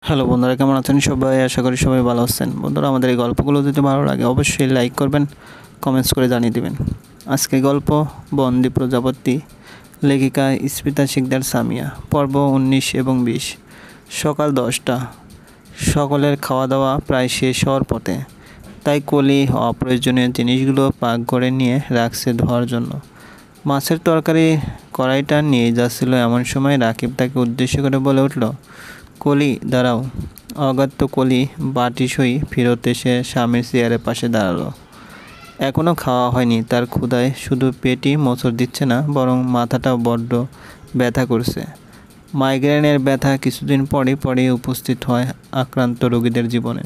Hello বন্ধুরা, কেমন আছেন সবাই? আশা করি সবাই ভালো আছেন। বন্ধুরা, আমাদের এই গল্পগুলো যদি ভালো লাগে অবশ্যই লাইক করবেন, কমেন্টস করে জানিয়ে দেবেন। আজকে গল্প বন্দি প্রজাপতি, লেখিকা স্মিতা শিকদার সামিয়া, পর্ব 19 এবং 20। সকাল 10টা। সকলের খাওয়া দাওয়া প্রায় শেষ হওয়ার পথে, তাই কলি অপ্রয়োজনীয় জিনিসগুলো পাকঘরে নিয়ে রাখছে ধোয়ার জন্য। মাছের তরকারি কড়াইটা নিয়ে যাচ্ছিল, এমন সময় রাকিব তাকে উদ্দেশ্য করে বলে উঠল, কলি দাঁড়াও। অগাত্য কলি বাটি সই ফেরত এসে স্বামীর চেয়ারের পাশে দাঁড়ালো। এখনও খাওয়া হয়নি তার। ক্ষুধায় শুধু পেটই মোচড় দিচ্ছে না, বরং মাথাটাও বড্ড ব্যথা করছে। মাইগ্রেনের ব্যথা কিছুদিন পরেই উপস্থিত হয় আক্রান্ত রোগীদের জীবনে।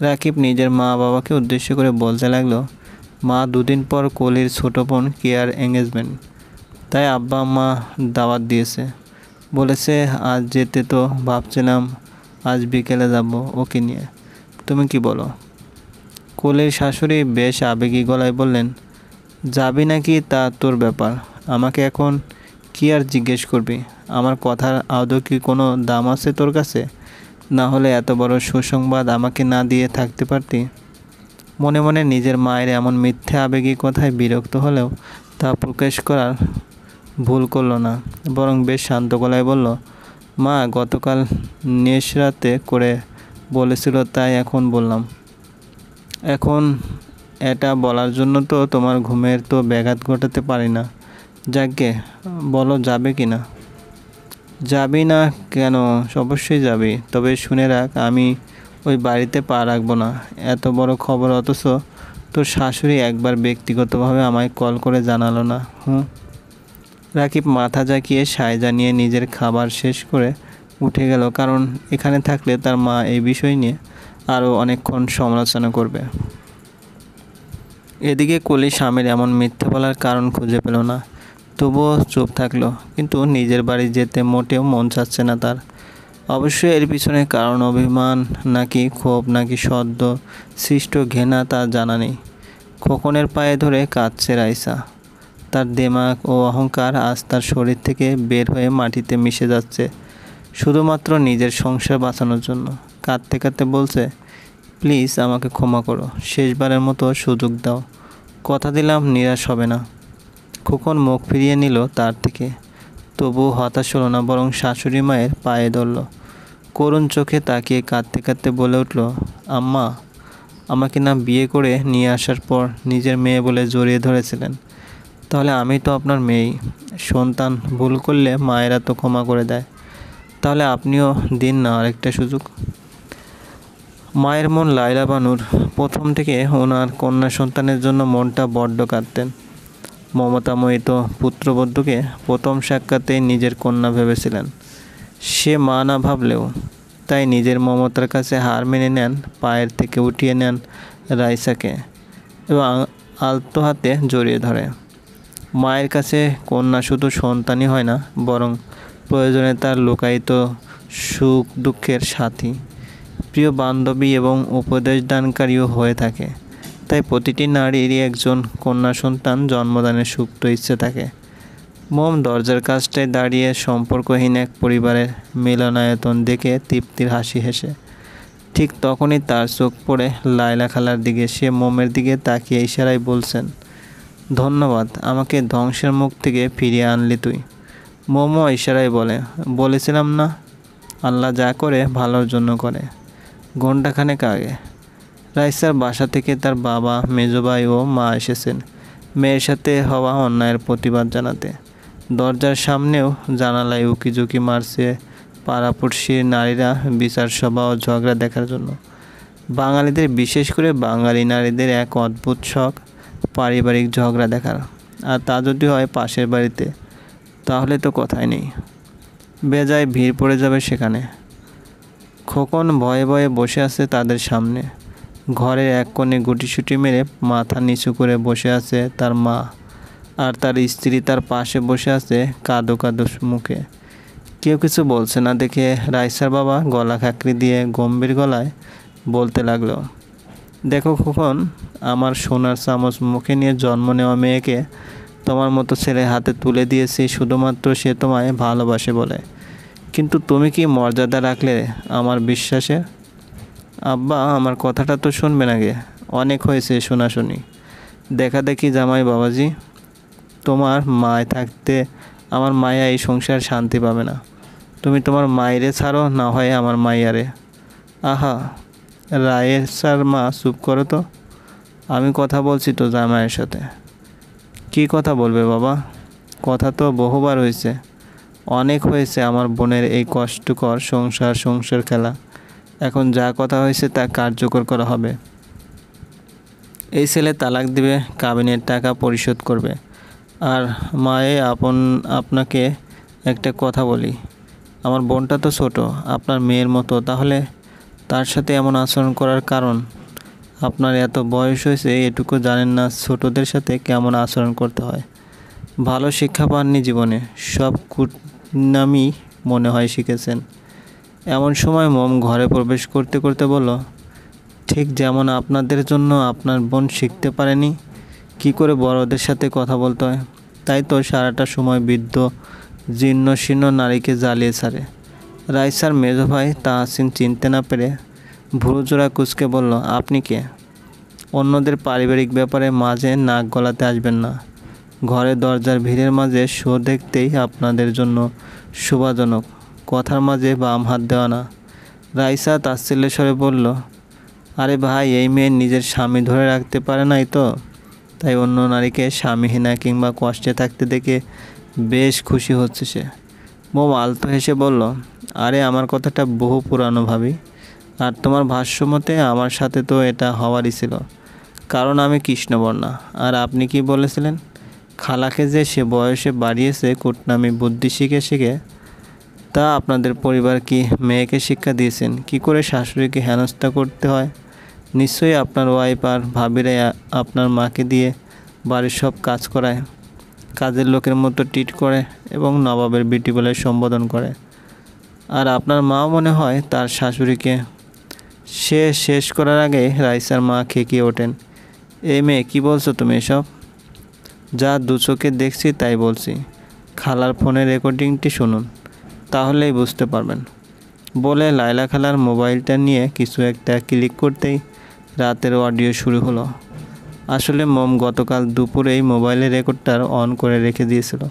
রাকিব নিজের মা বাবাকে উদ্দেশ্য করে বলতে লাগলো, মা, 2 দিন পর কলির ছোটো বোন কেয়ার এঙ্গেজমেন্ট, তাই আব্বা আম্মা দাওয়াত দিয়েছে। বলেছে আজ যেতে, তো ভাবছিলাম আজ বিকেলে যাব ওকে নিয়ে। তুমি কি বলো? কোলের শাশুড়ি বেশ আবেগী গলায় বললেন, যাবি নাকি তা তোর ব্যাপার, আমাকে এখন কি আর জিজ্ঞেস করবি? আমার কথার আদৌ কি কোনো দাম আছে তোর কাছে? না হলে এত বড় সুসংবাদ আমাকে না দিয়ে থাকতে পারতি। মনে মনে নিজের মায়ের এমন মিথ্যে আবেগী কথায় বিরক্ত হলেও তা প্রকাশ করার ভুল করল না, বরং বেশ শান্ত গলায় বলল, মা, গতকাল নেশরাতে করে বলেছিল তাই এখন বললাম। এখন এটা বলার জন্য তো তোমার ঘুমের তো ব্যাঘাত ঘটাতে পারি না। যাকগে, বলো যাবে কি না? যাবি না কেন? অবশ্যই যাবি, তবে শুনে রাখ, আমি ওই বাড়িতে পা রাখবো না। এত বড় খবর, অথচ তোর শাশুড়ি একবার ব্যক্তিগতভাবে আমায় কল করে জানালো না। রাকিব মাথা ঝাঁকিয়ে সায় জানিয়ে নিজের খাবার শেষ করে উঠে গেল, কারণ এখানে থাকলে তার মা এই বিষয় নিয়ে আরও অনেকক্ষণ সমালোচনা করবে। এদিকে কলি স্বামীর এমন মিথ্যে বলার কারণ খুঁজে পেল না, তবুও চুপ থাকলো। কিন্তু নিজের বাড়ি যেতে মোটেও মন চাচ্ছে না তার। অবশ্যই এর পিছনে কারণ অভিমান নাকি ক্ষোভ নাকি সদ্য সৃষ্ট ঘৃণা তা জানা নেই। খোকনের পায়ে ধরে কাঁদছে রাইসা। তার দেমাগ ও অহংকার আজ তার শরীর থেকে বের হয়ে মাটিতে মিশে যাচ্ছে, শুধুমাত্র নিজের সংসার বাঁচানোর জন্য। কাঁদতে কাঁদতে বলছে, প্লিজ আমাকে ক্ষমা করো, শেষবারের মতো সুযোগ দাও, কথা দিলাম নিরাশ হবে না। খোকন মুখ ফিরিয়ে নিল তার থেকে, তবুও হতাশ হলো না, বরং শাশুড়ি মায়ের পায়ে ধরল। করুণ চোখে তাকিয়ে কাঁদতে কাঁদতে বলে উঠল, আম্মা, আমাকে না বিয়ে করে নিয়ে আসার পর নিজের মেয়ে বলে জড়িয়ে ধরেছিলেন, তাহলে আমি তো আপনার মেয়েই। সন্তান ভুল করলে মায়েরা তো ক্ষমা করে দেয়, তাহলে আপনিও দিন না আরেকটা সুযোগ। মায়ের মন লায়লা বানুর। প্রথম থেকে ওনার কন্যা সন্তানের জন্য মনটা বড্ড কাঁদতেন। মমতাময়ী তো পুত্রবধূকে প্রথম সাক্ষাতেই নিজের কন্যা ভেবেছিলেন। সে মা না ভাবলেও, তাই নিজের মমতার কাছে হার মেনে নেন, পায়ের থেকে উঠিয়ে নেন রাইসাকে এবং আলতো হাতে জড়িয়ে ধরে। মায়ের কাছে কন্যা শুধু সন্তানই হয় না, বরং প্রয়োজনে তার লুকায়িত সুখ দুঃখের সাথী, প্রিয় বান্ধবী এবং উপদেশদানকারীও হয়ে থাকে। তাই প্রতিটি নারীরই একজন কন্যা সন্তান জন্মদানের সুপ্ত ইচ্ছে থাকে। মোম দরজার কাছটায় দাঁড়িয়ে সম্পর্কহীন এক পরিবারের মিলনায়তন দেখে তৃপ্তির হাসি হেসে। ঠিক তখনই তার চোখ পড়ে লায়লা খালার দিকে। সে মোমের দিকে তাকিয়ে ইশারায় বলছেন, ধন্যবাদ, আমাকে ধ্বংসের মুখ থেকে ফিরিয়ে আনলি তুই। মোমো ইশারায় বলেছিলাম না, আল্লাহ যা করে ভালোর জন্য করে। ঘণ্টাখানেক আগে রাইসার বাসা থেকে তার বাবা, মেজো ভাই ও মা এসেছেন মেয়ের সাথে হওয়া অন্যায়ের প্রতিবাদ জানাতে। দরজার সামনেও জানালায় উকিঝুঁকি মারছে পাড়াপড়শির নারীরা, বিচার সভা ও ঝগড়া দেখার জন্য। বাঙালিদের, বিশেষ করে বাঙালি নারীদের এক অদ্ভুত শখ পারিবারিক ঝগড়া দেখার, আর তা যদি হয় পাশের বাড়িতে, তাহলে তো কথাই নেই, বেজায় ভিড় পড়ে যাবে সেখানে। খোকন ভয়ে ভয়ে বসে আছে তাদের সামনে। ঘরের এক কোণে গুটিসুটি মেরে মাথা নিচু করে বসে আছে তার মা, আর তার স্ত্রী তার পাশে বসে আছে কাঁদো কাঁদো মুখে। কেউ কিছু বলছে না দেখে রাইসার বাবা গলা খাঁকড়ি দিয়ে গম্ভীর গলায় বলতে লাগলো, দেখো খোকন, আমার সোনার চামচ মুখে নিয়ে জন্ম নেওয়া মেয়েকে তোমার মতো ছেলে হাতে তুলে দিয়েছি শুধুমাত্র সে তোমায় ভালোবাসে বলে। কিন্তু তুমি কি মর্যাদা রাখলে আমার বিশ্বাসে? আব্বা, আমার কথাটা তো শুনবেন আগে। অনেক হয়েছে শোনাশুনি, দেখা দেখি জামাই বাবাজি। তোমার মায় থাকতে আমার মায়া এই সংসার শান্তি পাবে না। তুমি তোমার মায়েরে ছাড়ো, না হয় আমার মাইয়ারে। আহা, রায়ের স্যার মা চুপ করো তো, আমি কথা বলছি তো জামাইয়ের সাথে। কি কথা বলবে বাবা? কথা তো বহুবার হয়েছে, অনেক হয়েছে আমার বোনের এই কষ্টকর সংসার খেলা। এখন যা কথা হয়েছে তা কার্যকর করা হবে। এই ছেলে তালাক দিবে, কাবিনের টাকা পরিশোধ করবে। আর মায়ে আপনাকে একটা কথা বলি, আমার বোনটা তো ছোট, আপনার মেয়ের মতো, তাহলে তার সাথে এমন আচরণ করার কারণ? আপনার এত বয়স হয়েছে, এটুকু জানেন না ছোটদের সাথে কেমন আচরণ করতে হয়? ভালো শিক্ষা পাননি জীবনে, সব কুটনামি মনে হয় শিখেছেন। এমন সময় মম ঘরে প্রবেশ করতে করতে বলল, ঠিক যেমন আপনাদের জন্য আপনার বোন শিখতে পারেনি কি করে বড়দের সাথে কথা বলতে হয়, তাই তো সারাটা সময় বৃদ্ধ জীর্ণ শীর্ণ নারীকে জ্বালিয়ে ছাড়ে। রাইসার মেজো ভাই তাহসিন চিনতে না পেরে ভুরুজোড়া কুঁচকে বলল, আপনি কে? অন্যদের পারিবারিক ব্যাপারে মাঝে নাক গলাতে আসবেন না। ঘরের দরজার ভিড়ের মাঝে শো দেখতেই আপনাদের জন্য শোভাজনক, কথার মাঝে বাম হাত দেওয়া না। রাইসা তাচ্ছিল্যের স্বরে বলল, আরে ভাই, এই মেয়ে নিজের স্বামী ধরে রাখতে পারে নাই তো, তাই অন্য নারীকে স্বামীহীনা কিংবা কষ্টে থাকতে দেখে বেশ খুশি হচ্ছে সে। মোম আলতো হেসে বলল, আরে আমার কথাটা বহু পুরানো ভাবি, আর তোমার ভাষ্যমতে আমার সাথে তো এটা হওয়ারই ছিল, কারণ আমি কৃষ্ণবর্ণা। আর আপনি কি বলেছিলেন? খালাকে যে সে বয়সে বাড়িয়েছে কুটনামি বুদ্ধি শিখে শিখে। তা আপনাদের পরিবার কি মেয়েকে শিক্ষা দিয়েছেন কি করে শাশুড়িকে হেনস্থা করতে হয়? নিশ্চয়ই আপনার ওয়াইফ আর ভাবিরাই আপনার মাকে দিয়ে বাড়ির সব কাজ করায়, কাজের লোকের মতো ট্রিট করে এবং নবাবের বিটি বলে সম্বোধন করে। আর আপনার মাও মনে হয় তার শাশুড়িকে। সে শেষ করার আগে রাইসার মা খেকিয়ে ওঠেন, এই মেয়ে, কী বলছো তুমি এসব? যা দু চোখে দেখছি তাই বলছি। খালার ফোনের রেকর্ডিংটি শুনুন, তাহলেই বুঝতে পারবেন। বলে লায়লা খালার মোবাইলটা নিয়ে কিছু একটা ক্লিক করতেই রাতের অডিও শুরু হলো। আসলে মম গতকাল দুপুরেই মোবাইলের রেকর্ডটা অন করে রেখে দিয়েছিল,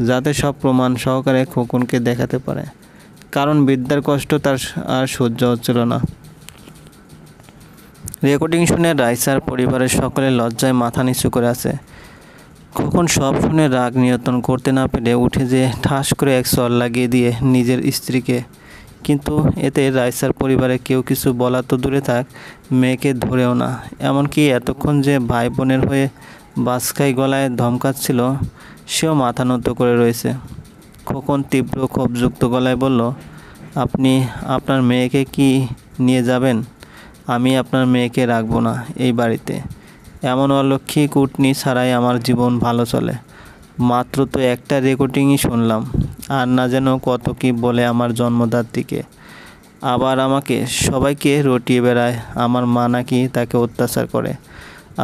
যাতে সব প্রমাণ সহকারে খোকনকে দেখাতে পারে, কারণ বিদ্যার কষ্ট তার আর সহ্য হচ্ছিল না। রেকর্ডিং শুনে রাইসার পরিবারের সকলে লজ্জায় মাথা নিচু করে আছে। খোকন সব শুনে রাগ নিয়ন্ত্রণ করতে না পেরে উঠে যেয়ে ঠাস করে এক চর লাগিয়ে দিয়ে নিজের স্ত্রীকে। কিন্তু এতে রাইসার পরিবারে কেউ কিছু বলা তো দূরে থাক, মেয়েকে ধরেও না। এমনকি এতক্ষণ যে ভাই বোনের হয়ে বাসকাই গলায় ধমকাচ্ছিল, সেও মাথা নত করে রয়েছে। খোকন তীব্র ক্ষোভযুক্ত গলায় বলল, আপনি আপনার মেয়েকে কি নিয়ে যাবেন? আমি আপনার মেয়েকে রাখবো না এই বাড়িতে। এমন অলক্ষী কুটনি ছাড়াই আমার জীবন ভালো চলে। মাত্র তো একটা রেকর্ডিংই শুনলাম, আর না যেন কত কি বলে আমার জন্মদাত্রীকে। আবার আমাকে সবাইকে রটিয়ে বেড়ায়, আমার মা নাকি তাকে অত্যাচার করে।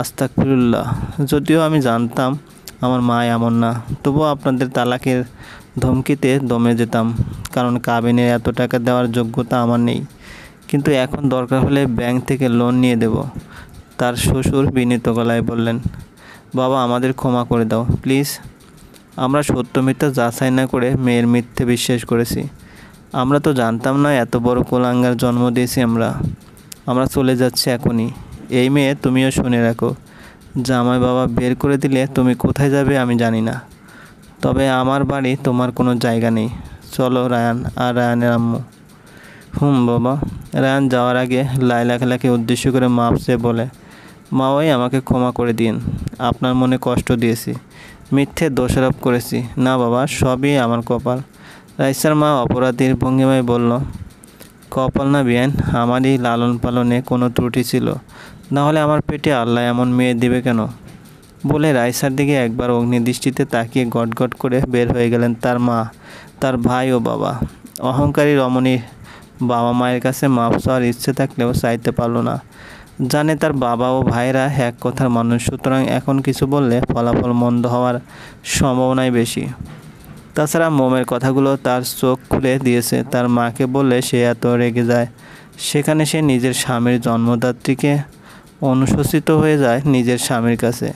আস্তাগফিরুল্লাহ। যদিও আমি জানতাম আমার মা এমন না, তবুও আপনাদের তালাকের ধমকিতে দমে যেতাম, কারণ কাবিনের এত টাকা দেওয়ার যোগ্যতা আমার নেই। কিন্তু এখন দরকার হলে ব্যাংক থেকে লোন নিয়ে দেব। তার শ্বশুর বিনীত গলায় বললেন, বাবা, আমাদের ক্ষমা করে দাও প্লিজ। আমরা সত্য মিথ্যা যাচাই না করে মেয়ের মিথ্যে বিশ্বাস করেছি। আমরা তো জানতাম না এত বড় কোলাঙ্গার জন্ম দিয়েছি আমরা চলে যাচ্ছি এখনই। এই মেয়ে, তুমিও শুনে রাখো, জামাই বাবা বের করে দিলে তুমি কোথায় যাবে আমি জানি না, তবে আমার বাড়ি তোমার কোনো জায়গা নেই। চলো রায়ান আর রায়ানের আম্মু। বাবা। রায়ান যাওয়ার আগে লায়লা খালাকে উদ্দেশ্য করে মাপ চেয়ে বলে, মা, ওই আমাকে ক্ষমা করে দিন, আপনার মনে কষ্ট দিয়েছি, মিথ্যে দোষারোপ করেছি। না বাবা, সবই আমার কপাল। রাইসার মা অপরাধীর ভঙ্গিমায় বলল, কপাল না বিয়ান, আমারই লালন পালনে কোনো ত্রুটি ছিল, না হলে আমার পেটে আল্লাহ এমন মেয়ে দেবে কেন? বলে রাইসার দিকে একবার অগ্নিদৃষ্টিতে তাকিয়ে গটগট করে বের হয়ে গেলেন তার মা, তার ভাই ও বাবা। অহংকারী রমণীর বাবা মায়ের কাছে মাপ চাওয়ার ইচ্ছে থাকলেও চাইতে পারল না। জানে তার বাবা ও ভাইরা এক কথার মানুষ, সুতরাং এখন কিছু বললে ফলাফল মন্দ হওয়ার সম্ভাবনাই বেশি। তাছাড়া মোমের কথাগুলো তার চোখ খুলে দিয়েছে। তার মাকে বললে সে এত রেগে যায়, সেখানে সে নিজের স্বামীর জন্মদাত্রীকে অনুশোচিত হয়ে যায় নিজের স্বামীর কাছে।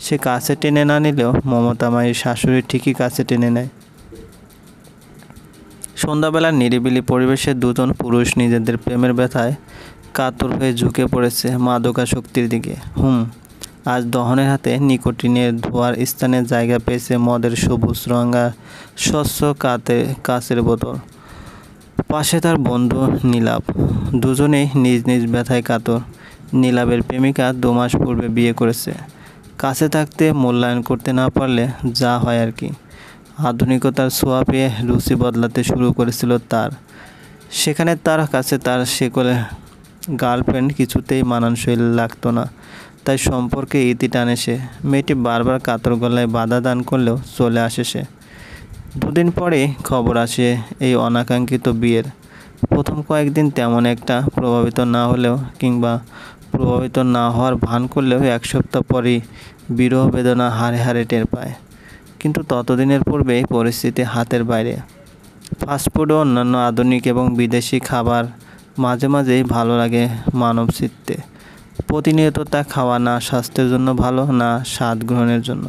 সে কাছে টেনে না নিলেও মমতা মায়ের শাশুড়ি ঠিকই কাছে টেনে নেয়। সন্ধ্যাবেলার নিরিবিলি পরিবেশে দুজন পুরুষ নিজেদের প্রেমের ব্যথায় কাতর হয়ে ঝুঁকে পড়েছে মাদকাসক্তির দিকে। আজ দহনের হাতে নিকোটিনের ধোঁয়ার স্থানে জায়গা পেয়েছে মদের সবুজ রঙা স্বচ্ছ কাচের বোতল। পাশে তার বন্ধু নীলাভ। দুজনেই নিজ নিজ ব্যথায় কাতর। নীলাভের প্রেমিকা 2 মাস পূর্বে বিয়ে করেছে। কাছে থাকতে মূল্যায়ন করতে না পারলে যা হয় আর কি। আধুনিকতার ছোঁয়া পেয়ে রুচি বদলাতে শুরু করেছিল তার। সেখানে তার কাছে তার সেকলে গার্লফ্রেন্ড কিছুতেই মানানসই লাগতো না, তাই সম্পর্কে ইতি টানে সে। মেয়েটি বারবার কাতর গলায় বাধা দান করলেও চলে আসে সে। 2 দিন পরেই খবর আসে এই অনাকাঙ্ক্ষিত বিয়ের। প্রথম কয়েকদিন তেমন একটা প্রভাবিত না হলেও কিংবা প্রভাবিত না হওয়ার ভান করলেও 1 সপ্তাহ পরেই বিরহ বেদনা হাড়ে হাড়ে টের পায়। কিন্তু ততদিনের পূর্বেই পরিস্থিতি হাতের বাইরে। ফাস্টফুড ও অন্যান্য আধুনিক এবং বিদেশি খাবার মাঝে মাঝেই ভালো লাগে মানব চিত্তে। প্রতিনিয়ত তা খাওয়া না স্বাস্থ্যের জন্য ভালো, না স্বাদ গ্রহণের জন্য।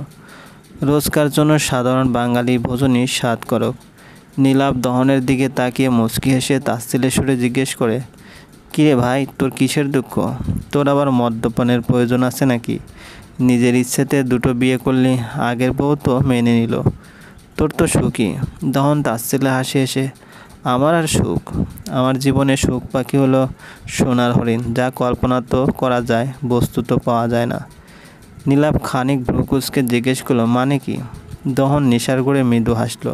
রোজকার জন্য সাধারণ বাঙালি ভোজনই স্বাদকরক। নীলাভ দহনের দিকে তাকিয়ে মুচকি হেসে তাচ্ছিল্যের সুরে জিজ্ঞেস করে, কিরে ভাই, তোর কিসের দুঃখ? তোর আবার মদ্যপানের প্রয়োজন আছে নাকি? নিজের ইচ্ছেতে 2টো বিয়ে করলি, আগের বউ তো মেনে নিল, তোর তো সুখী। দহন তাচ্ছিল্যে হাসি হেসে, আমার আর সুখ? আমার জীবনে সুখ পাখি হলো সোনার হরিণ, যা কল্পনা তো করা যায়, বস্তু তো পাওয়া যায় না। নীলাভ খানিক ভ্রুকুচকে জিজ্ঞেস করলো, মানে কি? দহন নেশার করে মৃদু হাসল।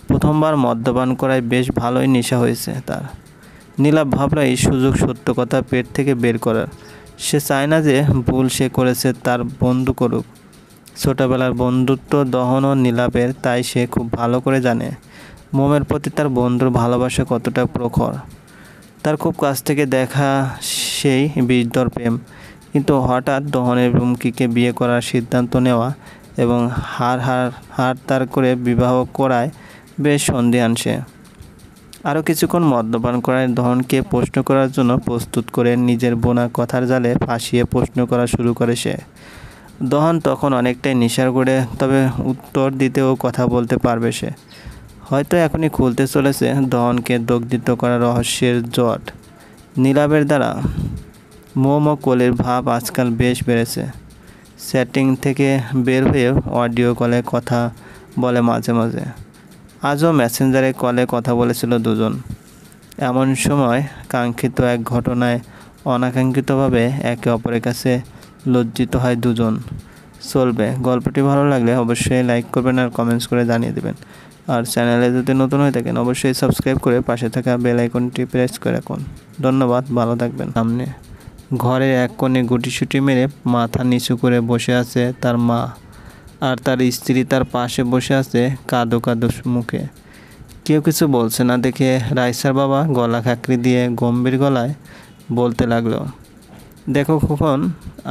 প্রথমবার মদ্যপান করায় বেশ ভালোই নেশা হয়েছে তার। নীলাভ ভাবল এই সুযোগ সত্য কথা পেট থেকে বের করার। সে চায় না যে ভুল সে করেছে তার বন্ধু করুক। ছোটবেলার বন্ধুত্ব দহন ও নীলাভের, তাই সে খুব ভালো করে জানে মোমের প্রতি তার বন্ধুর ভালোবাসা কতটা প্রখর। তার খুব কাছ থেকে দেখা সেই বিষধর প্রেম। কিন্তু হঠাৎ দহনের রুমকিকে বিয়ে করার সিদ্ধান্ত নেওয়া এবং হাড় তার করে বিবাহ করায় বেশ সন্দিহান সে। আরও কিছুক্ষণ মদ্যপান করায় দহনকে প্রশ্ন করার জন্য প্রস্তুত করে নিজের বোনা কথার জালে ফাঁসিয়ে প্রশ্ন করা শুরু করে সে। দহন তখন অনেকটাই নেশার করে, তবে উত্তর দিতেও কথা বলতে পারবে সে। হয়তো এখনই খুলতে চলেছে দহনকে দগ্ধিত করা রহস্যের জট। নীলাভের দ্বারা মোম ও কোলের ভাব আজকাল বেশ বেড়েছে। চ্যাটিং থেকে বের হয়ে অডিও কলে কথা বলে মাঝে মাঝে। আজও মেসেঞ্জারে কলে কথা বলেছিল দুজন। এমন সময় কাঙ্ক্ষিত এক ঘটনায় অনাকাঙ্ক্ষিতভাবে একে অপরের কাছে লজ্জিত হয় দুজন। চলবে। গল্পটি ভালো লাগলে অবশ্যই লাইক করবেন আর কমেন্টস করে জানিয়ে দেবেন। আর চ্যানেলে যদি নতুন হয়ে থাকেন অবশ্যই সাবস্ক্রাইব করে পাশে থাকা বেল আইকনটি প্রেস করে রাখুন। ধন্যবাদ, ভালো থাকবেন। সামনে ঘরের এক কোণে গুটিসুটি মেরে মাথা নিচু করে বসে আছে তার মা, আর তার স্ত্রী তার পাশে বসে আছে কাঁদো কাঁদো মুখে। কেউ কিছু বলছে না দেখে রাইসার বাবা গলা খাকরি দিয়ে গম্ভীর গলায় বলতে লাগলো, দেখো খোকন,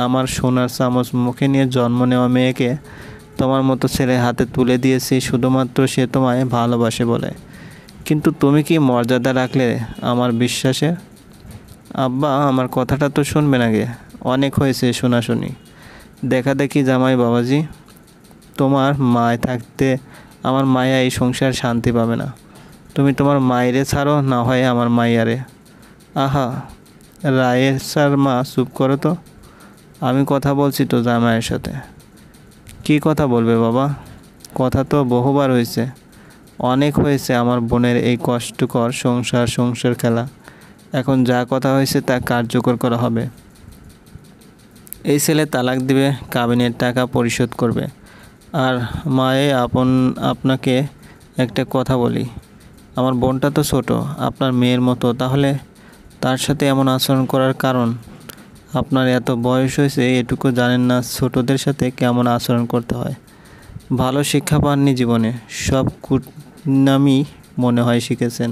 আমার সোনার চামচ মুখে নিয়ে জন্ম নেওয়া মেয়েকে তোমার মতো ছেলে হাতে তুলে দিয়েছি শুধুমাত্র সে তোমায় ভালোবাসে বলে। কিন্তু তুমি কি মর্যাদা রাখলে আমার বিশ্বাসে? আব্বা, আমার কথাটা তো শুনবেন আগে। অনেক হয়েছে শোনাশুনি। দেখা দেখি জামাই বাবাজি, তোমার মায় থাকতে আমার মায়া এই সংসার শান্তি পাবে না। তুমি তোমার মায়েরে ছাড়ো, না হয় আমার মাইয়ারে। আহা রায়ের স্যার, মা চুপ করো তো, আমি কথা বলছি তো জামাইয়ের সাথে। কি কথা বলবে বাবা? কথা তো বহুবার হয়েছে। অনেক হয়েছে আমার বোনের এই কষ্টকর সংসার খেলা। এখন যা কথা হয়েছে তা কার্যকর করা হবে। এই ছেলে তালাক দিবে, কাবিনের টাকা পরিশোধ করবে। আর মায়ে আপনাকে একটা কথা বলি, আমার বোনটা তো ছোট, আপনার মেয়ের মতো, তাহলে তার সাথে এমন আচরণ করার কারণ? আপনার এত বয়স হয়েছে, এটুকু জানেন না ছোটদের সাথে কেমন আচরণ করতে হয়? ভালো শিক্ষা পাননি জীবনে, সব কুটনামি মনে হয় শিখেছেন।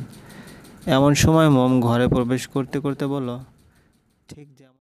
এমন সময় মোম ঘরে প্রবেশ করতে করতে বলল, ঠিক যেমন